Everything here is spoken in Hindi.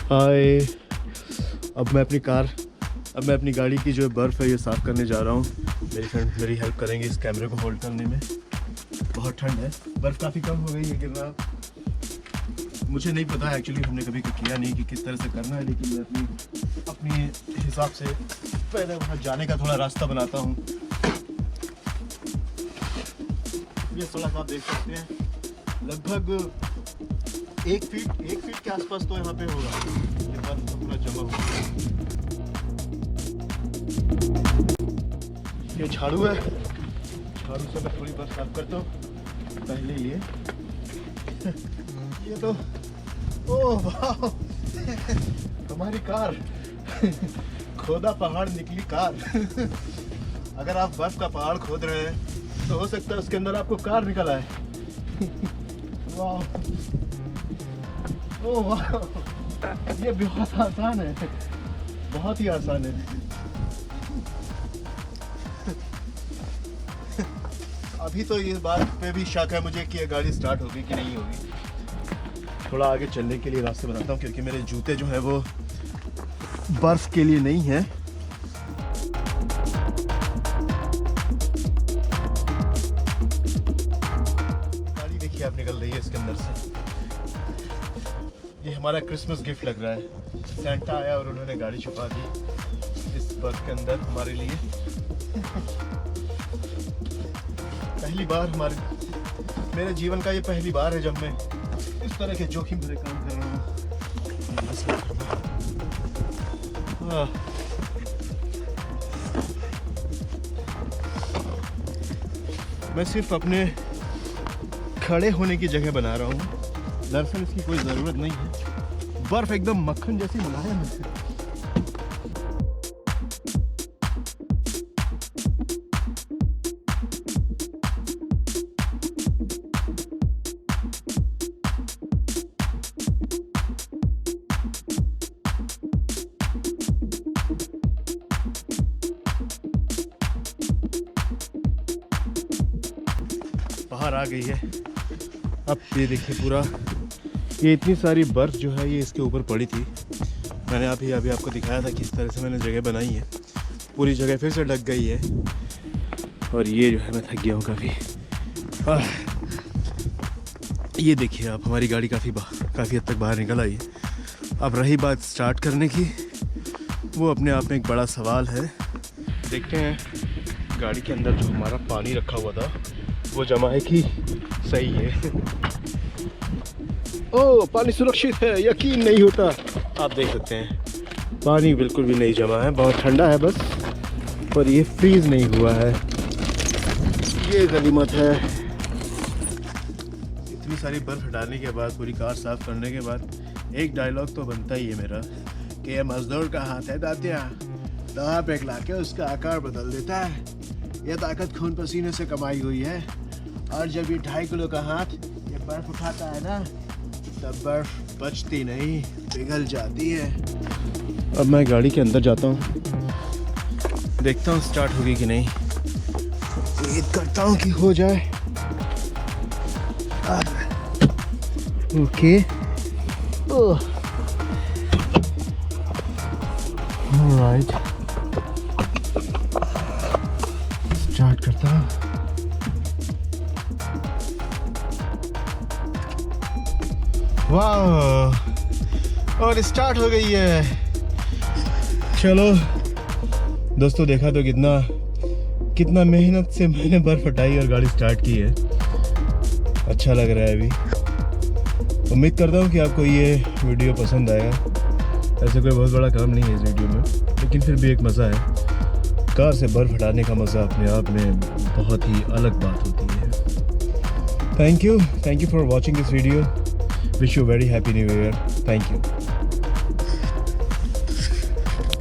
हाय। अब मैं अपनी गाड़ी की जो बर्फ़ है ये साफ़ करने जा रहा हूँ। मेरी फ्रेंड मेरी हेल्प करेंगे इस कैमरे को होल्ड करने में। बहुत ठंड है, बर्फ़ काफ़ी कम हो गई है गिरना। मुझे नहीं पता है एक्चुअली, हमने कभी किया नहीं कि किस तरह से करना है, लेकिन मैं अपनी हिसाब से पहले वहाँ जाने का थोड़ा रास्ता बनाता हूँ। ये सड़क आप देख सकते हैं, लगभग एक फीट के आसपास तो यहाँ पे होगा। ये बर्फ तो पूरा जमा हुआ है। ये झाड़ू है, झाड़ू से मैं थोड़ी बर्फ साफ करता हूँ पहले ये तो ओह वाह हमारी कार खोदा पहाड़ निकली कार। अगर आप बर्फ का पहाड़ खोद रहे हैं तो हो सकता है उसके अंदर आपको कार निकल आए। वाह, ओह वाह, ये बहुत आसान है, बहुत ही आसान है। अभी तो इस बात पे भी शक है मुझे कि ये गाड़ी स्टार्ट होगी कि नहीं होगी। थोड़ा आगे चलने के लिए रास्ते बनाता हूँ क्योंकि मेरे जूते जो है वो बर्फ के लिए नहीं है। गाड़ी देखिए आप निकल रही है इसके अंदर से। ये हमारा क्रिसमस गिफ्ट लग रहा है। सेंटा आया और उन्होंने गाड़ी छुपा दी इस बर्फ के अंदर हमारे लिए। पहली बार मेरे जीवन का ये पहली बार है जब मैं इस तरह के जोखिम भरे काम कर रहा हूँ। मैं सिर्फ अपने खड़े होने की जगह बना रहा हूँ, दरअसल इसकी कोई ज़रूरत नहीं है। बर्फ एकदम मक्खन जैसी मुलायम है। बाहर आ गई है। अब ये देखिए पूरा ये इतनी सारी बर्फ़ जो है ये इसके ऊपर पड़ी थी। मैंने अभी आपको दिखाया था किस तरह से मैंने जगह बनाई है। पूरी जगह फिर से ढक गई है और ये जो है मैं थक गया हूँ काफ़ी। ये देखिए आप, हमारी गाड़ी काफ़ी हद तक बाहर निकल आई है। अब रही बात स्टार्ट करने की, वो अपने आप में एक बड़ा सवाल है। देखते हैं गाड़ी के अंदर जो हमारा पानी रखा हुआ था वो जमा है कि सही है। ओह, पानी सुरक्षित है, यकीन नहीं होता। आप देख सकते हैं पानी बिल्कुल भी नहीं जमा है, बहुत ठंडा है बस, पर ये फ्रीज नहीं हुआ है। ये गनीमत है। इतनी सारी बर्फ हटाने के बाद, पूरी कार साफ करने के बाद एक डायलॉग तो बनता ही है मेरा कि ये मजदूर का हाथ है दातिया, लोहा पे ला के उसका आकार बदल देता है। ये ताकत खून पसीने से कमाई हुई है, और जब ये 2.5 किलो का हाथ ये बर्फ उठाता है ना, तब बर्फ बचती नहीं, पिघल जाती है। अब मैं गाड़ी के अंदर जाता हूँ, देखता हूँ स्टार्ट होगी कि नहीं। उम्मीद करता हूँ कि हो जाए। ओके, ऑलराइट, स्टार्ट करता हूँ। वाह, और स्टार्ट हो गई है। चलो दोस्तों, देखा तो कितना मेहनत से मैंने बर्फ हटाई और गाड़ी स्टार्ट की है। अच्छा लग रहा है अभी। उम्मीद करता हूँ कि आपको ये वीडियो पसंद आएगा। ऐसे कोई बहुत बड़ा काम नहीं है इस वीडियो में, लेकिन फिर भी एक मज़ा है। कार से बर्फ हटाने का मज़ा अपने आप में बहुत ही अलग बात होती है। Thank you for watching this video. Wish you a very happy new year. Thank you.